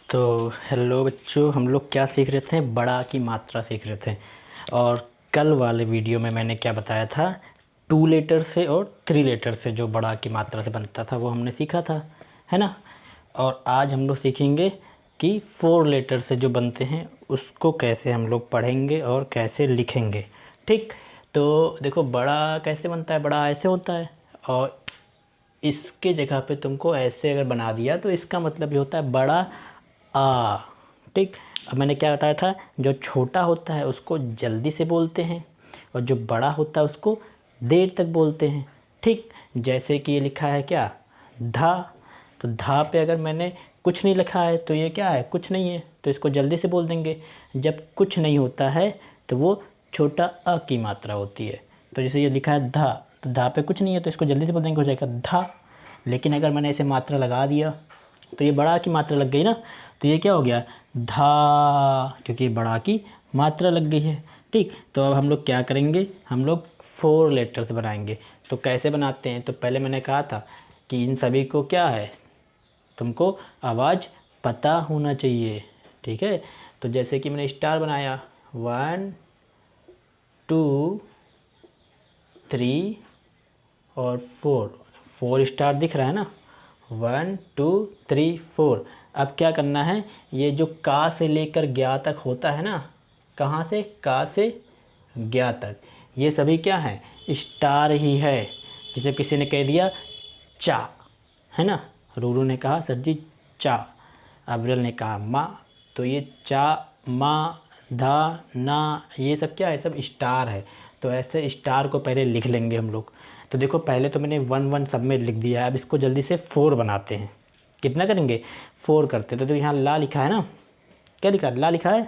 तो हेलो बच्चों, हम लोग क्या सीख रहे थे? बड़ा की मात्रा सीख रहे थे। और कल वाले वीडियो में मैंने क्या बताया था? 2 लेटर से और 3 लेटर से जो बड़ा की मात्रा से बनता था वो हमने सीखा था, है ना। और आज हम लोग सीखेंगे कि 4 लेटर से जो बनते हैं उसको कैसे हम लोग पढ़ेंगे और कैसे लिखेंगे। ठीक, तो देखो बड़ा कैसे बनता है। बड़ा ऐसे होता है और इसके जगह पे तुमको ऐसे अगर बना दिया तो इसका मतलब ये होता है बड़ा आ। ठीक, अब मैंने क्या बताया था? जो छोटा होता है उसको जल्दी से बोलते हैं और जो बड़ा होता है उसको देर तक बोलते हैं। ठीक, जैसे कि ये लिखा है क्या? धा। तो धा पे अगर मैंने कुछ नहीं लिखा है तो ये क्या है? कुछ नहीं है, तो इसको जल्दी से बोल देंगे। जब कुछ नहीं होता है तो वो छोटा अ की मात्रा होती है। तो जैसे ये लिखा है धा, तो धा पे कुछ नहीं है तो इसको जल्दी से बोल देंगे, हो जाएगा धा। लेकिन अगर मैंने इसे मात्रा लगा दिया तो ये बड़ा की मात्रा लग गई ना, तो ये क्या हो गया? धा, क्योंकि ये बड़ा की मात्रा लग गई है। ठीक, तो अब हम लोग क्या करेंगे? हम लोग 4 लेटर्स बनाएंगे। तो कैसे बनाते हैं? तो पहले मैंने कहा था कि इन सभी को क्या है, तुमको आवाज़ पता होना चाहिए। ठीक है, तो जैसे कि मैंने स्टार बनाया 1 2 3 और 4 स्टार दिख रहा है ना, 1 2 3 4। अब क्या करना है? ये जो का से लेकर ज्ञा तक होता है ना, कहाँ से? का से ज्ञा तक, ये सभी क्या है? स्टार ही है। जैसे किसी ने कह दिया चा, है ना। रूरू ने कहा सर जी चा, अविरल ने कहा माँ, तो ये चा माँ धा ना, ये सब क्या है? सब स्टार है। तो ऐसे स्टार को पहले लिख लेंगे हम लोग। तो देखो पहले तो मैंने 1 1 सब में लिख दिया है। अब इसको जल्दी से 4 बनाते हैं। कितना करेंगे? 4 करते हैं। तो यहाँ ला लिखा है ना, क्या लिखा है? ला लिखा है,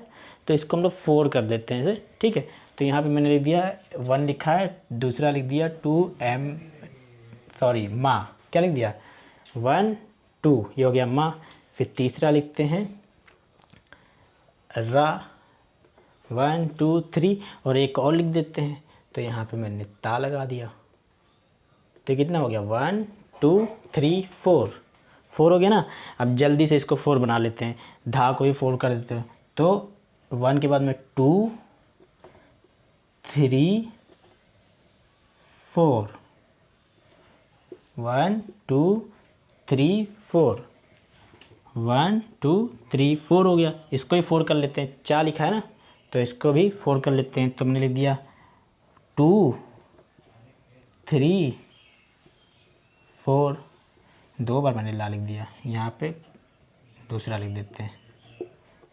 तो इसको हम लोग 4 कर देते हैं ऐसे। ठीक है, तो यहाँ पे मैंने लिख दिया 1 लिखा है, दूसरा लिख दिया 2 सॉरी माँ, क्या लिख दिया? 1 2, ये हो गया माँ। फिर तीसरा लिखते हैं रा, 1 2 3, और एक और लिख देते हैं। तो यहाँ पे मैंने ता लगा दिया। तो कितना हो गया? 1 2 3 4, 4 हो गया ना। अब जल्दी से इसको 4 बना लेते हैं। धा को भी 4 कर देते हैं। तो 1 के बाद में 2 3 4, 1 2 3 4, 1 2 3 4 हो गया। इसको ही 4 कर लेते हैं। चा लिखा है ना, तो इसको भी 4 कर लेते हैं। तो मैंने लिख दिया 2 3 4, 2 बार मैंने ला लिख दिया। यहाँ पे दूसरा लिख देते हैं।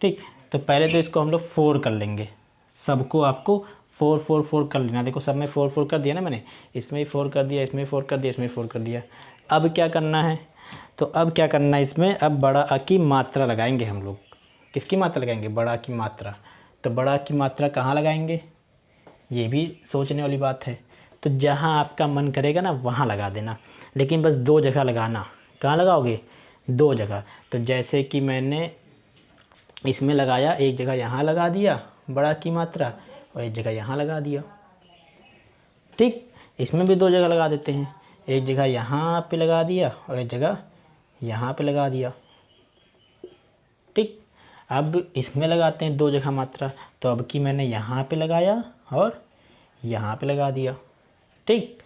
ठीक, तो पहले तो इसको हम लोग 4 कर लेंगे। सबको आपको 4 4 4 कर लेना। देखो सब में 4 4 कर दिया ना मैंने, इसमें भी 4 कर दिया, इसमें 4 कर दिया, इसमें 4 कर दिया। अब क्या करना है? तो अब क्या करना है इसमें? अब बड़ा अ की मात्रा लगाएंगे हम लोग। किसकी मात्रा लगाएंगे? बड़ा की मात्रा। तो बड़ा की मात्रा कहाँ लगाएंगे? ये भी सोचने वाली बात है। तो जहाँ आपका मन करेगा ना वहाँ लगा देना, लेकिन बस 2 जगह लगाना। कहाँ लगाओगे? 2 जगह। तो जैसे कि मैंने इसमें लगाया, एक जगह यहाँ लगा दिया बड़ा की मात्रा, और एक जगह यहाँ लगा दिया। ठीक, इसमें भी 2 जगह लगा देते हैं। एक जगह यहाँ पे लगा दिया और एक जगह यहाँ पे लगा दिया। ठीक, अब इसमें लगाते हैं 2 जगह मात्रा। तो अब की मैंने यहाँ पे लगाया और यहाँ पे लगा दिया। ठीक,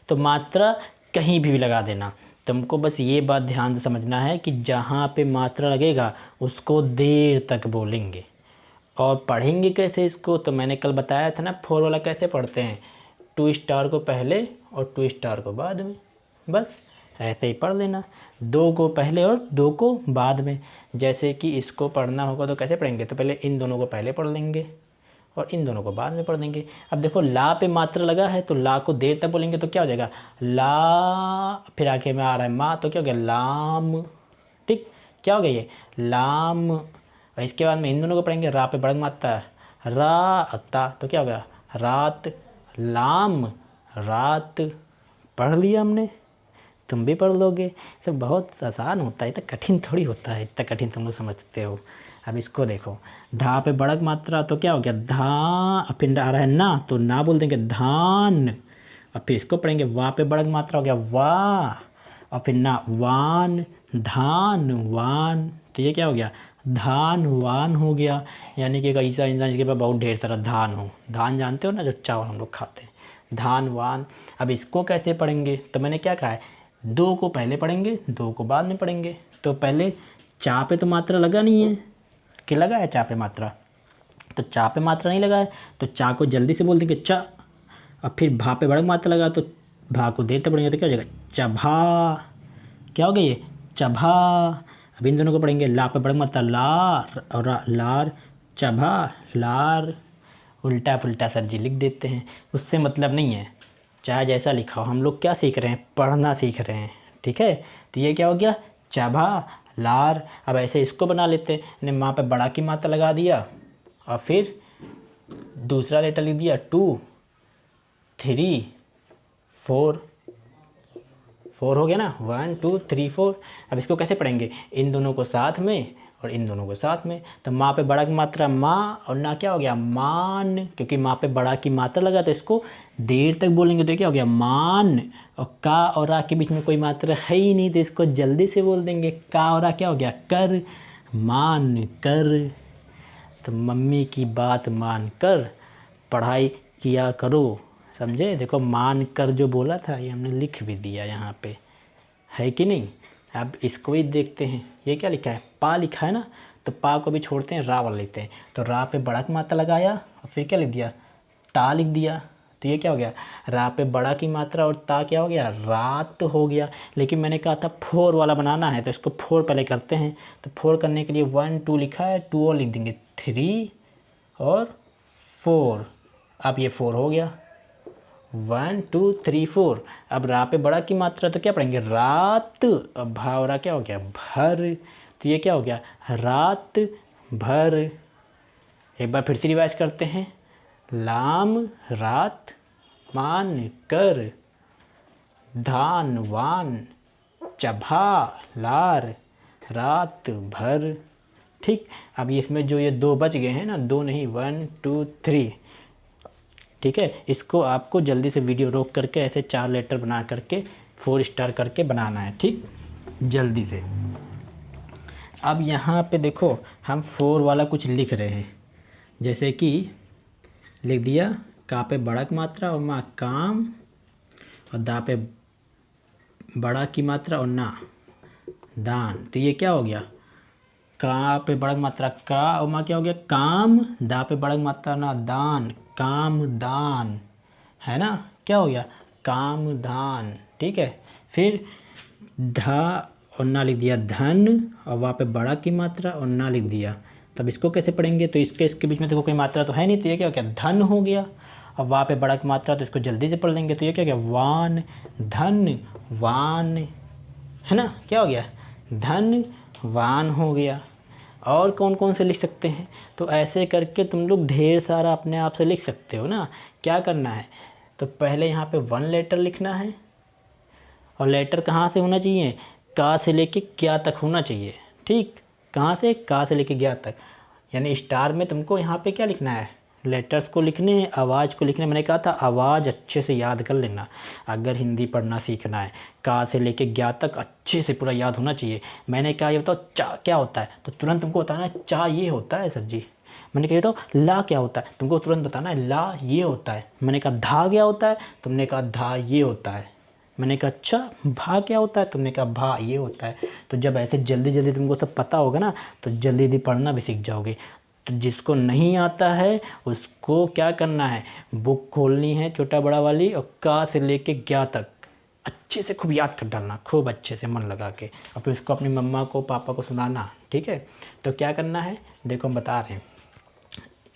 तो मात्रा कहीं भी लगा देना। तुमको बस ये बात ध्यान से समझना है कि जहाँ पे मात्रा लगेगा उसको देर तक बोलेंगे। और पढ़ेंगे कैसे इसको? तो मैंने कल बताया था ना, 4 वाला कैसे पढ़ते हैं? 2 स्टार को पहले और 2 स्टार को बाद में, बस ऐसे ही पढ़ लेना। 2 को पहले और 2 को बाद में। जैसे कि इसको पढ़ना होगा तो कैसे पढ़ेंगे? तो पहले इन दोनों को पहले पढ़ लेंगे और इन दोनों को बाद में पढ़ देंगे। अब देखो ला पे मात्रा लगा है तो ला को देर तक बोलेंगे तो क्या हो जाएगा? ला, फिर आगे में आ रहा है माँ, तो क्या हो गया? लाम। ठीक, क्या हो गया? ये लाम। और इसके बाद में इन दोनों को पढ़ेंगे। रा पे बढ़त मात्रा रा ता, तो क्या हो गया? रात। लाम रात। पढ़ लिया हमने, तुम भी पढ़ लोगे। सब बहुत आसान होता है, इतना कठिन थोड़ी होता है। इतना कठिन तुम लोग समझते हो। अब इसको देखो, धा पे बढ़त मात्रा तो क्या हो गया? धा, फिर आ रहा है ना, तो ना बोल देंगे धान। और फिर इसको पढ़ेंगे, वाह पे बढ़त मात्रा हो गया वाह, और फिर ना वान, धान वान। तो ये क्या हो गया? धान वान हो गया, यानी कि एक ऐसा इंसान जिसके पास बहुत ढेर सारा धान हो। धान जानते हो ना, जो चावल हम लोग खाते हैं, धान वान। अब इसको कैसे पढ़ेंगे, तो मैंने क्या कहा है, दो को पहले पढ़ेंगे, दो को बाद में पढ़ेंगे। तो पहले चा पे तो मात्रा लगा नहीं है, कि लगा है चा पे मात्रा, तो चा पे मात्रा नहीं लगा है, तो चा को जल्दी से बोल देंगे चा। अब फिर भा पे बड़ा मात्रा लगा, तो भा को देर तक पढ़ेंगे तो क्या हो जाएगा, चभा। क्या हो गया ये, चभा। अब इन दोनों को पढ़ेंगे, ला पे बड़ा मात्रा लार, और लार, चभा लार। उल्टा पुल्टा सर जी लिख देते हैं, उससे मतलब नहीं है, चाहे जैसा लिखा हो। हम लोग क्या सीख रहे हैं, पढ़ना सीख रहे हैं, ठीक है। तो ये क्या हो गया, चभा लार। अब ऐसे इसको बना लेते हैं, ने माँ पे बड़ा की मात्रा लगा दिया, और फिर दूसरा लेटर लिख दिया 2 3 4, 4 हो गया ना, 1 2 3 4। अब इसको कैसे पढ़ेंगे, इन दोनों को साथ में और इन दोनों को साथ में। तो माँ पे बड़ा की मात्रा माँ, और ना क्या हो गया, मान, क्योंकि माँ पे बड़ा की मात्रा लगा तो इसको देर तक बोलेंगे तो क्या हो गया, मान। और का और रा के बीच में कोई मात्रा है ही नहीं, तो इसको जल्दी से बोल देंगे, का और रा क्या हो गया, कर, मान कर। तो मम्मी की बात मान कर पढ़ाई किया करो, समझे। देखो मान कर जो बोला था ये हमने लिख भी दिया यहाँ पे, है कि नहीं। अब इसको भी देखते हैं, ये क्या लिखा है, पा लिखा है ना, तो पा को भी छोड़ते हैं, रा वाला लिखते हैं। तो रा पे बड़ा की मात्रा लगाया और फिर क्या लिख दिया, ता लिख दिया। तो ये क्या हो गया, रा पे बड़ा की मात्रा और ता क्या हो गया, रात हो गया। लेकिन मैंने कहा था 4 वाला बनाना है, तो इसको 4 पहले करते हैं। तो 4 करने के लिए 1 2 लिखा है, 2 और लिख देंगे, 3 और 4। अब ये 4 हो गया, 1 2 3 4। अब रा पे बड़ा की मात्रा तो क्या पढ़ेंगे, रात। अब भा और रा क्या हो गया, भर। तो ये क्या हो गया, रात भर। एक बार फिर से रिवाइज करते हैं, लाम रात, मान कर, धान वान, चभा लार, रात भर। ठीक। अब इसमें जो ये 2 बच गए हैं ना, 2 नहीं 1 2 3, ठीक है। इसको आपको जल्दी से वीडियो रोक करके ऐसे 4 लेटर बना करके 4 स्टार करके बनाना है, ठीक, जल्दी से। अब यहाँ पे देखो हम 4 वाला कुछ लिख रहे हैं, जैसे कि लिख दिया का पे बड़ा की मात्रा और माँ काम, और दा पे बड़ा की मात्रा और ना दान। तो ये क्या हो गया, का पे बड़ा की मात्रा का और माँ क्या हो गया, काम। दा पे बड़ा की मात्रा ना दान, काम दान, है ना। क्या हो गया, काम दान, ठीक है। फिर धा और ना लिख दिया धन, और वहाँ पे बड़ा की मात्रा और ना लिख दिया। तब इसको कैसे पढ़ेंगे, तो इसके बीच में देखो कोई मात्रा तो है नहीं, तो ये क्या हो गया, धन हो गया। और वहाँ पे बड़ा की मात्रा, तो इसको जल्दी से पढ़ लेंगे, तो ये क्या हो गया, वान, धन वान, है ना। क्या हो गया, धन वान हो गया। और कौन कौन से लिख सकते हैं, तो ऐसे करके तुम लोग ढेर सारा अपने आप से लिख सकते हो ना। क्या करना है, तो पहले यहाँ पे 1 लेटर लिखना है, और लेटर कहाँ से होना चाहिए, का से लेके क्या तक होना चाहिए, ठीक। कहाँ से, का से लेके क्या तक, यानी स्टार में तुमको यहाँ पे क्या लिखना है, लेटर्स को लिखने हैं, आवाज़ को लिखने। मैंने कहा था आवाज़ अच्छे से याद कर लेना अगर हिंदी पढ़ना सीखना है। का से लेके ज्ञा तक अच्छे से पूरा याद होना चाहिए। मैंने कहा ये बताओ चा क्या होता है, तो तुरंत तुमको बताना है चा ये होता है सर जी। मैंने कहा तो ला क्या होता है, तुमको तुरंत बताना है ला ये होता है। मैंने कहा धा क्या होता है, तुमने कहा धा ये होता है। मैंने कहा अच्छा भा क्या होता है, तुमने कहा भा ये होता है। तो जब ऐसे जल्दी जल्दी तुमको सब पता होगा ना, तो जल्दी जल्दी पढ़ना भी सीख जाओगे। तो जिसको नहीं आता है उसको क्या करना है, बुक खोलनी है छोटा बड़ा वाली, और का से लेके ज्ञा तक अच्छे से खूब याद कर डालना, खूब अच्छे से मन लगा के, और फिर उसको अपनी मम्मा को पापा को सुनाना, ठीक है। तो क्या करना है, देखो हम बता रहे हैं,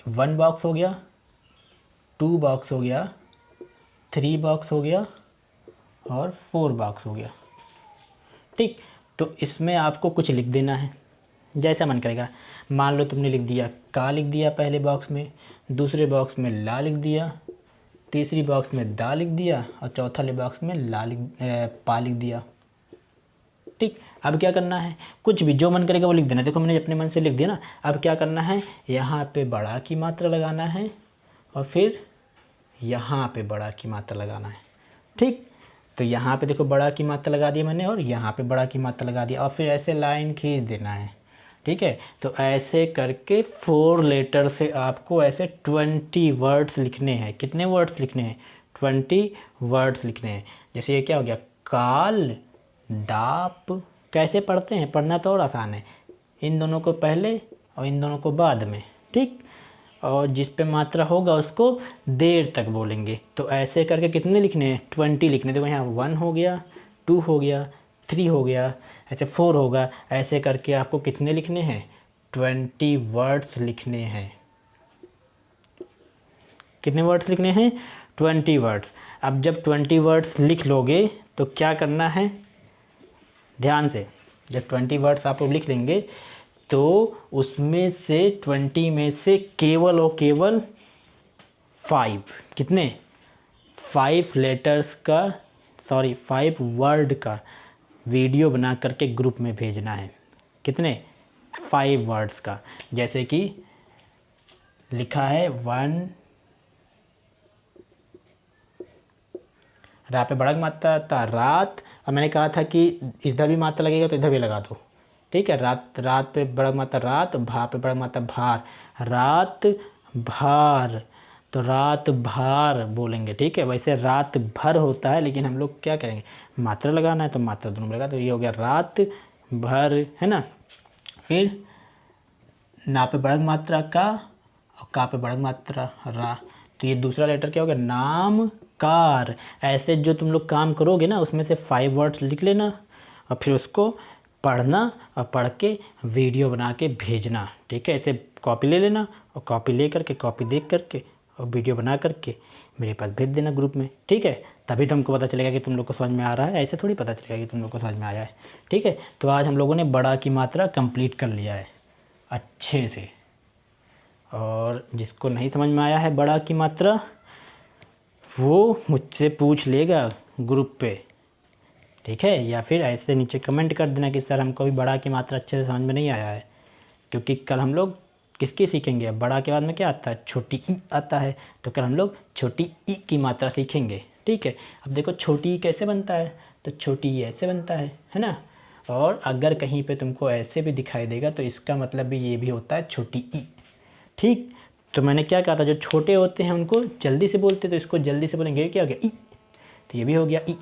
1 बॉक्स हो गया, 2 बॉक्स हो गया, 3 बॉक्स हो गया, और 4 बॉक्स हो गया, ठीक। तो इसमें आपको कुछ लिख देना है जैसा मन करेगा। मान लो तुमने लिख दिया का लिख दिया पहले बॉक्स में, दूसरे बॉक्स में ला लिख दिया, तीसरी बॉक्स में दा लिख दिया, और चौथा वाले बॉक्स में पा लिख दिया, ठीक। अब क्या करना है, कुछ भी जो मन करेगा वो लिख देना। देखो मैंने अपने मन से लिख दिया ना। अब क्या करना है, यहाँ पे बड़ा की मात्रा लगाना है, और फिर यहाँ पे बड़ा की मात्रा लगाना है, ठीक। तो यहाँ पे देखो बड़ा की मात्रा लगा दी मैंने, और यहाँ पे बड़ा की मात्रा लगा दिया, और फिर ऐसे लाइन खींच देना है, ठीक है। तो ऐसे करके 4 लेटर से आपको ऐसे 20 वर्ड्स लिखने हैं। कितने वर्ड्स लिखने हैं? 20 वर्ड्स लिखने हैं। जैसे ये क्या हो गया, काल डाप। कैसे पढ़ते हैं? पढ़ना तो और आसान है, इन दोनों को पहले और इन दोनों को बाद में, ठीक। और जिस पे मात्रा होगा उसको देर तक बोलेंगे। तो ऐसे करके कितने लिखने हैं? 20 लिखने। देखो यहाँ 1 हो गया, 2 हो गया, 3 हो गया, ऐसे 4 होगा। ऐसे करके आपको कितने लिखने हैं? 20 वर्ड्स लिखने हैं। कितने वर्ड्स लिखने हैं? 20 वर्ड्स। अब जब 20 वर्ड्स लिख लोगे तो क्या करना है? ध्यान से, जब 20 वर्ड्स आप लोग लिख लेंगे तो उसमें से 20 में से केवल और केवल 5, कितने? 5 लेटर्स का, सॉरी 5 वर्ड का वीडियो बना करके ग्रुप में भेजना है। कितने? 5 वर्ड्स का। जैसे कि लिखा है 1, रा पे बड़ा मात्रा था रात, और मैंने कहा था कि इधर भी मात्रा लगेगा तो इधर भी लगा दो, ठीक है। रात, रात पे बड़ा मात्रा रात, भा पे बड़ा मात्रा भार, रात भार, तो रात भार बोलेंगे, ठीक है। वैसे रात भर होता है, लेकिन हम लोग क्या करेंगे, मात्रा लगाना है तो मात्रा दोनों में लगा। तो ये हो गया रात भर, है ना। फिर ना पे बड़ा मात्रा का और का पे बड़ा मात्रा रा, तो ये दूसरा लेटर क्या हो गया, नाम कार। ऐसे जो तुम लोग काम करोगे ना, उसमें से 5 वर्ड्स लिख लेना और फिर उसको पढ़ना और पढ़ के वीडियो बना के भेजना, ठीक है। ऐसे कॉपी ले लेना और कॉपी ले करके, कॉपी देख करके और वीडियो बना करके मेरे पास भेज देना ग्रुप में, ठीक है। तभी तुमको पता चलेगा कि तुम लोग को समझ में आ रहा है, ऐसे थोड़ी पता चलेगा कि तुम लोग को समझ में आया है, ठीक है। तो आज हम लोगों ने बड़ा की मात्रा कंप्लीट कर लिया है अच्छे से। और जिसको नहीं समझ में आया है बड़ा की मात्रा, वो मुझसे पूछ लेगा ग्रुप पे, ठीक है। या फिर ऐसे नीचे कमेंट कर देना कि सर हमको भी बड़ा की मात्रा अच्छे से समझ में नहीं आया है। क्योंकि कल हम लोग किसकी सीखेंगे? बड़ा के बाद में क्या आता है? छोटी ई आता है। तो कल हम लोग छोटी ई की मात्रा सीखेंगे, ठीक है। अब देखो छोटी ई कैसे बनता है, तो छोटी ई ऐसे बनता है ना। और अगर कहीं पे तुमको ऐसे भी दिखाई देगा तो इसका मतलब भी ये भी होता है छोटी ई, ठीक। तो मैंने क्या कहा था, जो छोटे होते हैं उनको जल्दी से बोलते, तो इसको जल्दी से बोलेंगे, क्या हो गया? ई। तो ये भी हो गया ई,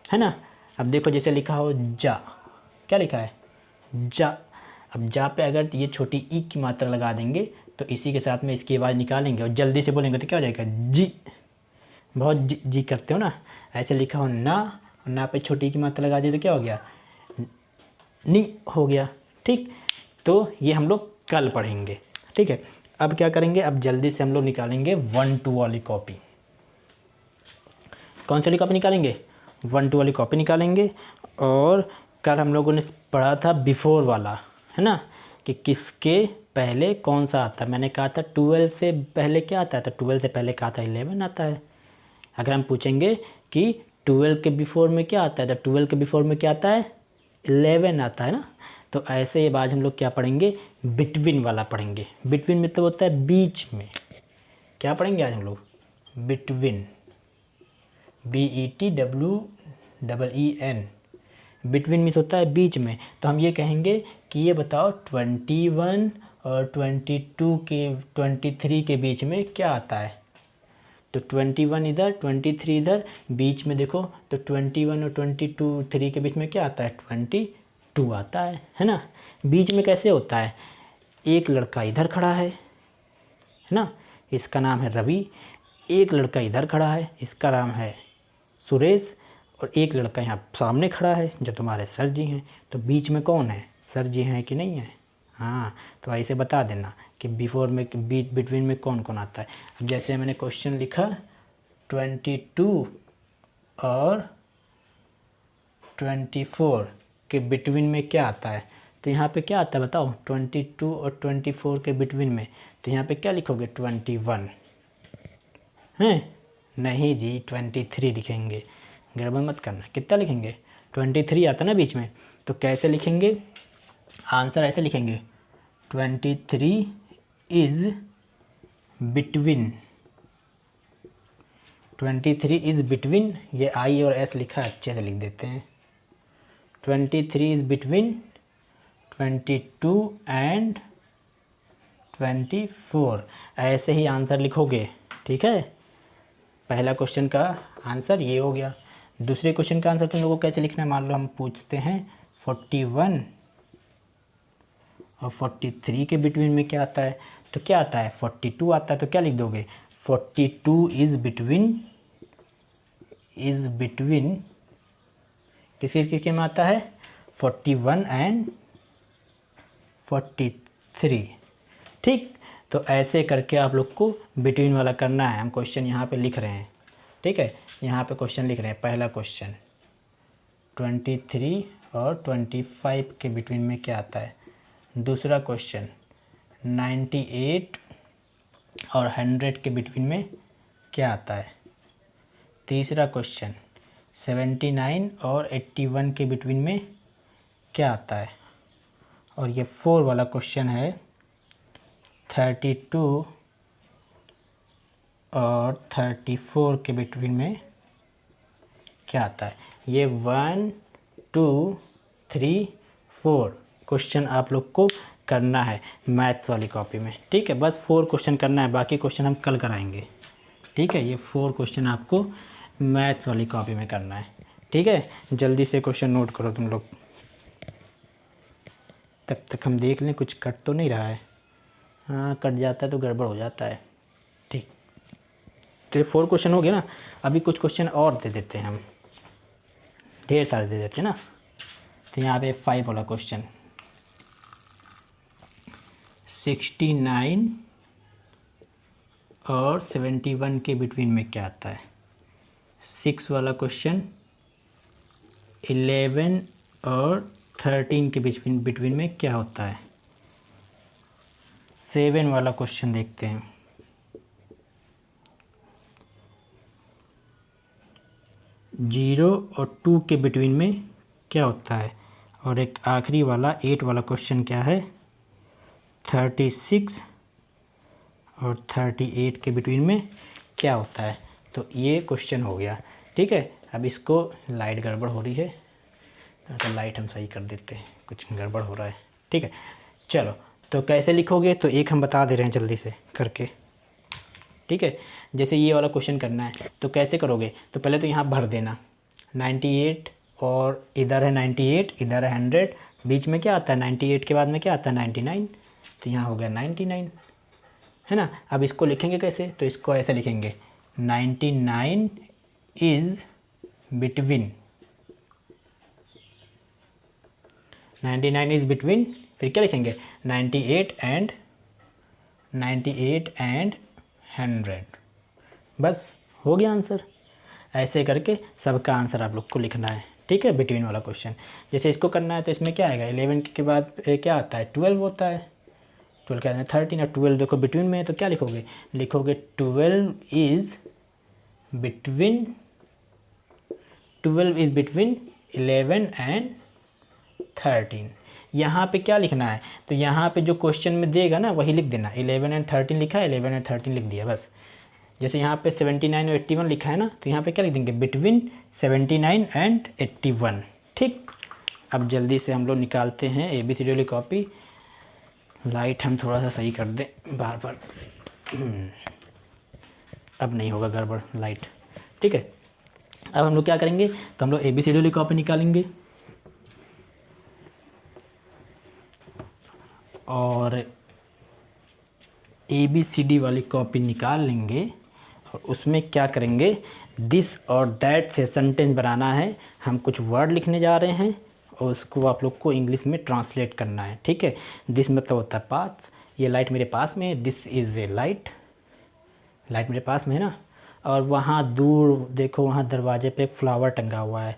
है ना। अब देखो जैसे लिखा हो जा, क्या लिखा है? जा। अब जा पे अगर ये छोटी ई की मात्रा लगा देंगे तो इसी के साथ में इसकी आवाज़ निकालेंगे और जल्दी से बोलेंगे तो क्या हो जाएगा? जी। बहुत जी जी करते हो ना। ऐसे लिखा हो ना, और ना पे छोटी की मात्रा लगा दी तो क्या हो गया? नी हो गया, ठीक। तो ये हम लोग कल पढ़ेंगे, ठीक है। अब क्या करेंगे, अब जल्दी से हम लोग निकालेंगे 1-2 वाली कॉपी। कौन सी वाली कॉपी निकालेंगे? 1-2 वाली कॉपी निकालेंगे। और कल हम लोगों ने पढ़ा था बिफोर वाला, है ना, कि किसके पहले कौन सा आता है। मैंने कहा था 12 से पहले क्या आता है, तो 12 से पहले कहा था 11 आता है। अगर हम पूछेंगे कि 12 के बिफोर में क्या आता है, तो 12 के बिफोर में क्या आता है? 11 आता है ना। तो ऐसे ये आज हम लोग क्या पढ़ेंगे? बिटवीन वाला पढ़ेंगे। बिटवीन मतलब होता है बीच में। क्या पढ़ेंगे आज हम लोग? Between, BETWEEN। बिटवीन मीन्स होता है बीच में। तो हम ये कहेंगे कि ये बताओ 21 और 23 के बीच में क्या आता है। तो 21 इधर, 23 इधर, बीच में देखो तो 21 और 23 के बीच में क्या आता है? 22 आता है ना। बीच में कैसे होता है? एक लड़का इधर खड़ा है ना, इसका नाम है रवि। एक लड़का इधर खड़ा है, इसका नाम है सुरेश। और एक लड़का यहाँ सामने खड़ा है जो तुम्हारे सर जी हैं। तो बीच में कौन है? सर जी हैं कि नहीं है? हाँ, तो ऐसे बता देना कि बिफोर में, बीच, बिटवीन में कौन कौन आता है। अब जैसे मैंने क्वेश्चन लिखा 22 और 24 के बिटवीन में क्या आता है, तो यहाँ पे क्या आता है बताओ? 22 और 24 के बिटवीन में, तो यहाँ पे क्या लिखोगे? 21 हैं? नहीं जी, 23 लिखेंगे। गड़बड़ मत करना। कितना लिखेंगे? 23 आता ना बीच में। तो कैसे लिखेंगे? आंसर ऐसे लिखेंगे, 23 इज़ बिटवीन। 23 इज़ बिटवीन, ये आई और एस लिखा अच्छे से लिख देते हैं। 23 इज़ बिटवीन 22 एंड 24, ऐसे ही आंसर लिखोगे। ठीक है, पहला क्वेश्चन का आंसर ये हो गया। दूसरे क्वेश्चन का आंसर तुम लोगों को कैसे लिखना है, मान लो हम पूछते हैं 41 और 43 के बिटवीन में क्या आता है, तो क्या आता है 42 आता है, तो क्या लिख दोगे 42 इज़ बिटवीन किसी किसके में आता है 41 एंड 43। ठीक, तो ऐसे करके आप लोग को बिटवीन वाला करना है। हम क्वेश्चन यहाँ पे लिख रहे हैं। ठीक है, यहाँ पे क्वेश्चन लिख रहे हैं। पहला क्वेश्चन 23 और 25 के बिटवीन में क्या आता है। दूसरा क्वेश्चन 98 और 100 के बिटवीन में क्या आता है। तीसरा क्वेश्चन 79 और 81 के बिटवीन में क्या आता है। और ये 4 वाला क्वेश्चन है 32 और 34 के बिटवीन में क्या आता है। ये 1 2 3 4 क्वेश्चन आप लोग को करना है मैथ्स वाली कॉपी में। ठीक है, बस 4 क्वेश्चन करना है, बाकी क्वेश्चन हम कल कराएंगे। ठीक है, ये 4 क्वेश्चन आपको मैथ्स वाली कॉपी में करना है। ठीक है, जल्दी से क्वेश्चन नोट करो तुम लोग, तब तक हम देख लें कुछ कट तो नहीं रहा है। हाँ, कट जाता है तो गड़बड़ हो जाता है। ठीक, तो 4 क्वेश्चन हो गए ना। अभी कुछ क्वेश्चन और दे देते हैं हम, ढेर सारे दे देते हैं ना। तो यहाँ पे 5 वाला क्वेश्चन 69 और 71 के बिटवीन में क्या आता है। 6 वाला क्वेश्चन 11 और 13 के बिटवीन में क्या होता है। 7 वाला क्वेश्चन देखते हैं। 0 और 2 के बिटवीन में क्या होता है। और एक आखिरी वाला 8 वाला क्वेश्चन क्या है 36 और 38 के बिटवीन में क्या होता है। तो ये क्वेश्चन हो गया। ठीक है, अब इसको लाइट गड़बड़ हो रही है तो लाइट हम सही कर देते हैं, कुछ गड़बड़ हो रहा है। ठीक है, चलो तो कैसे लिखोगे तो एक हम बता दे रहे हैं जल्दी से करके। ठीक है, जैसे ये वाला क्वेश्चन करना है तो कैसे करोगे, तो पहले तो यहाँ भर देना 98 और इधर है 98, इधर है 100, बीच में क्या आता है 98 के बाद में क्या आता है 99, तो यहाँ हो गया 99, है ना। अब इसको लिखेंगे कैसे, तो इसको ऐसे लिखेंगे 99 इज़ बिटवीन, 99 इज़ बिटवीन, फिर क्या लिखेंगे 98 एंड 100। बस हो गया आंसर। ऐसे करके सबका आंसर आप लोग को लिखना है। ठीक है, बिटवीन वाला क्वेश्चन जैसे इसको करना है तो इसमें क्या आएगा 11 के बाद क्या आता है 12 होता है, 12 के बाद में 13 और 12 देखो बिटवीन में है तो क्या लिखोगे, लिखोगे 12 इज़ बिटवीन 11 एंड 13। यहाँ पे क्या लिखना है, तो यहाँ पे जो क्वेश्चन में देगा ना वही लिख देना। 11 एंड 13 लिखा है, 11 एंड 13 लिख दिया बस। जैसे यहाँ पे 79 और 81 लिखा है ना, तो यहाँ पे क्या लिख देंगे बिटवीन 79 एंड 81। ठीक, अब जल्दी से हम लोग निकालते हैं ABCD वाली कॉपी। लाइट हम थोड़ा सा सही कर दें बार बार, अब नहीं होगा गड़बड़ लाइट। ठीक है, अब हम लोग क्या करेंगे, तो हम लोग ABCD वाली कॉपी निकालेंगे और ABCD वाली कॉपी निकाल लेंगे और उसमें क्या करेंगे दिस और दैट से सेंटेंस बनाना है। हम कुछ वर्ड लिखने जा रहे हैं और उसको आप लोग को इंग्लिश में ट्रांसलेट करना है। ठीक है, दिस मतलब होता है पास, ये लाइट मेरे पास में है, this is a light, light मेरे पास में है ना। और वहाँ दूर देखो, वहाँ दरवाजे पे एक फ्लावर टंगा हुआ है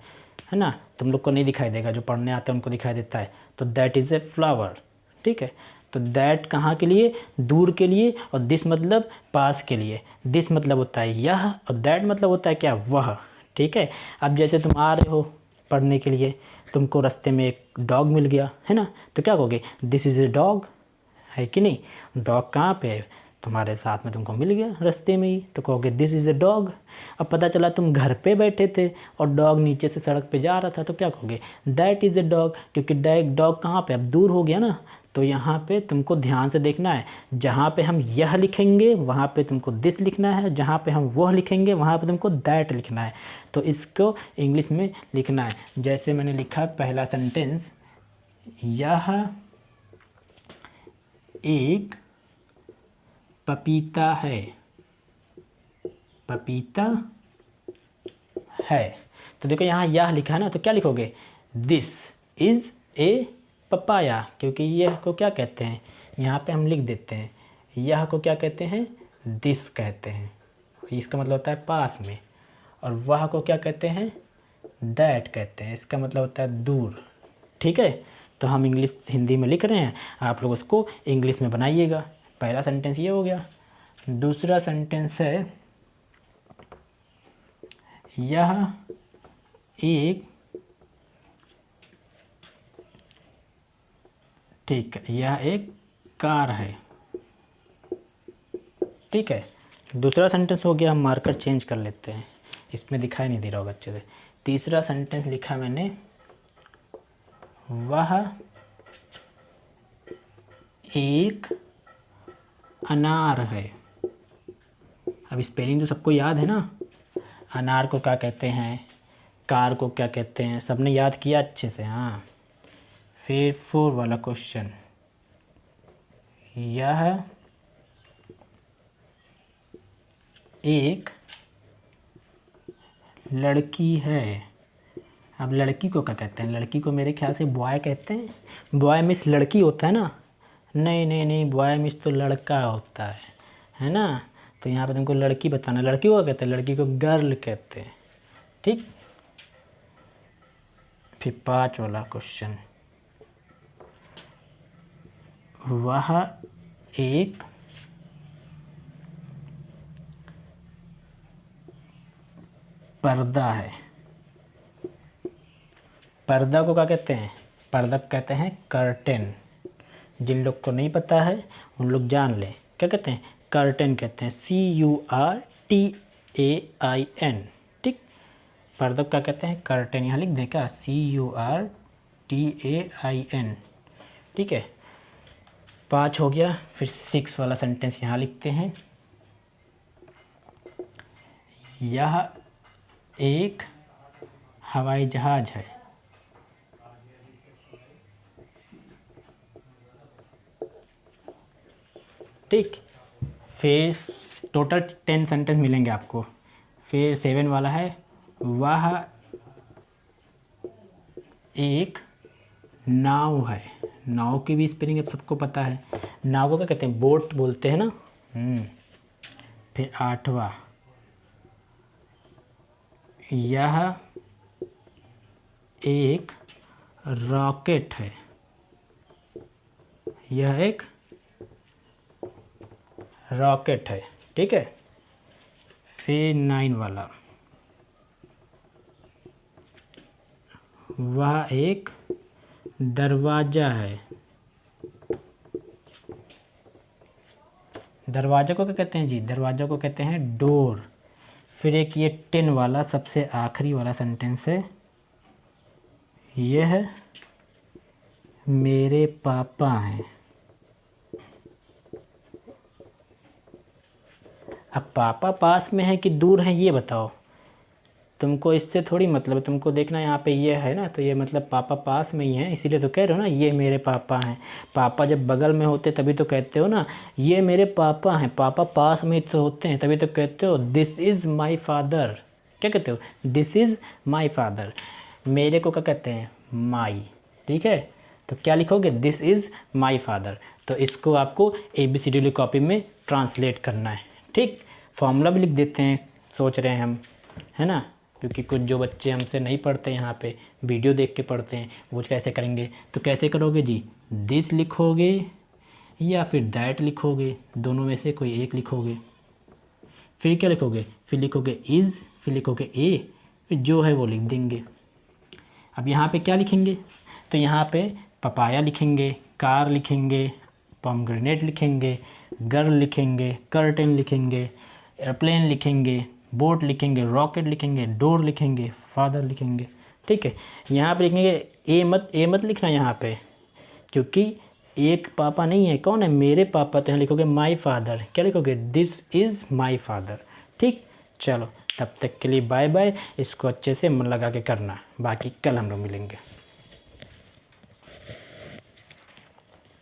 ना, तुम लोग को नहीं दिखाई देगा, जो पढ़ने आते हैं उनको दिखाई देता है। तो दैट इज़ ए फ्लावर। ठीक है, तो दैट कहाँ के लिए, दूर के लिए, और दिस मतलब पास के लिए। दिस मतलब होता है यह और दैट मतलब होता है क्या, वह। ठीक है, अब जैसे तुम आ रहे हो पढ़ने के लिए, तुमको रास्ते में एक डॉग मिल गया है ना, तो क्या कहोगे दिस इज़ ए डॉग, है कि नहीं। डॉग कहाँ पे है, तुम्हारे साथ में तुमको मिल गया रास्ते में ही, तो कहोगे दिस इज़ अ डॉग। अब पता चला तुम घर पे बैठे थे और डॉग नीचे से सड़क पे जा रहा था, तो क्या कहोगे, दैट इज़ अ डॉग, क्योंकि डॉग कहाँ पे, अब दूर हो गया ना। तो यहाँ पे तुमको ध्यान से देखना है, जहाँ पे हम यह लिखेंगे वहाँ पे तुमको दिस लिखना है, जहाँ पे हम वह लिखेंगे वहाँ पे तुमको दैट लिखना है। तो इसको इंग्लिश में लिखना है। जैसे मैंने लिखा पहला सेंटेंस, यह एक पपीता है, पपीता है। तो देखो यहाँ यह लिखा है ना, तो क्या लिखोगे, दिस इज़ ए पपाया, क्योंकि यह को क्या कहते हैं, यहाँ पे हम लिख देते हैं, यह को क्या कहते हैं, दिस कहते हैं, इसका मतलब होता है पास में। और वह को क्या कहते हैं, दैट कहते हैं, इसका मतलब होता है दूर। ठीक है, तो हम इंग्लिश हिंदी में लिख रहे हैं, आप लोग उसको इंग्लिश में बनाइएगा। पहला सेंटेंस ये हो गया। दूसरा सेंटेंस है, यह एक, ठीक है, यह एक कार है। ठीक है, दूसरा सेंटेंस हो गया। हम मार्कर चेंज कर लेते हैं, इसमें दिखाई नहीं दे रहा होगा अच्छे से। तीसरा सेंटेंस लिखा मैंने, वह एक अनार है। अब स्पेलिंग तो सबको याद है ना, अनार को क्या कहते हैं, कार को क्या कहते हैं, सबने याद किया अच्छे से। हाँ, फिर 4 वाला क्वेश्चन, यह एक लड़की है। अब लड़की को क्या कहते हैं, लड़की को मेरे ख्याल से बॉय कहते हैं। बॉय मिस लड़की होता है ना, नहीं नहीं नहीं, बॉय मिस तो लड़का होता है ना। तो यहाँ पे तुमको लड़की बताना, लड़की को क्या कहते हैं, लड़की को गर्ल कहते हैं। ठीक, फिर 5 वाला क्वेश्चन, वह एक पर्दा है। पर्दा को क्या कहते हैं, पर्दा कहते हैं कर्टेन। जिन लोग को नहीं पता है उन लोग जान लें, क्या कहते हैं, कर्टेन कहते हैं, CURTAIN। ठीक, पर्दा को क्या कहते हैं, कर्टेन। यहाँ लिख दें क्या, CURTAIN। ठीक है, 5 हो गया। फिर 6 वाला सेंटेंस यहाँ लिखते हैं, यह एक हवाई जहाज है। ठीक, फिर टोटल 10 सेंटेंस मिलेंगे आपको। फिर 7 वाला है, वह एक नाव है। नाव की भी स्पेलिंग अब सबको पता है, नाव को क्या कहते हैं, बोट बोलते हैं ना। फिर 8वां, यह एक रॉकेट है। यह एक रॉकेट है। ठीक है, फिर 9 वाला, वह एक दरवाज़ा है। दरवाज़ा को क्या कहते हैं जी, दरवाज़ा को कहते हैं डोर। फिर एक ये 10 वाला सबसे आखिरी वाला सेंटेंस है, यह मेरे पापा हैं। अब पापा पास में है कि दूर हैं ये बताओ, तुमको इससे थोड़ी मतलब है। तुमको देखना यहाँ पे ये है ना, तो ये मतलब पापा पास में ही हैं, इसीलिए तो कह रहे हो ना ये मेरे पापा हैं। पापा जब बगल में होते तभी तो कहते हो ना ये मेरे पापा हैं। पापा पास में ही तो होते हैं तभी तो कहते हो दिस इज़ माई फादर। क्या कहते हो, दिस इज़ माई फादर। मेरे को क्या कहते हैं, माई। ठीक है, तो क्या लिखोगे, दिस इज़ माई फादर। तो इसको आपको ABCD वाली कॉपी में ट्रांसलेट करना है। ठीक, फॉर्मूला भी लिख देते हैं, सोच रहे हैं हम, है ना, क्योंकि कुछ जो बच्चे हमसे नहीं पढ़ते यहाँ पे वीडियो देख के पढ़ते हैं, वो कैसे करेंगे। तो कैसे करोगे जी, दिस लिखोगे या फिर दैट लिखोगे, दोनों में से कोई एक लिखोगे। फिर क्या लिखोगे, फिर लिखोगे इज़, फिर लिखोगे ए, फिर जो है वो लिख देंगे। अब यहाँ पे क्या लिखेंगे, तो यहाँ पे पपाया लिखेंगे, कार लिखेंगे, पोमग्रेनेट लिखेंगे, गर्ल लिखेंगे, कर्टेन लिखेंगे, एयरप्लेन लिखेंगे, बोट लिखेंगे, रॉकेट लिखेंगे, डोर लिखेंगे, फादर लिखेंगे। ठीक है, यहाँ पे लिखेंगे ए मत लिखना यहाँ पे, क्योंकि एक पापा नहीं है, कौन है, मेरे पापा। तो यहाँ लिखोगे माई फादर, क्या लिखोगे, दिस इज़ माई फादर। ठीक, चलो तब तक के लिए बाय बाय। इसको अच्छे से मन लगा के करना, बाकी कल हम लोग मिलेंगे।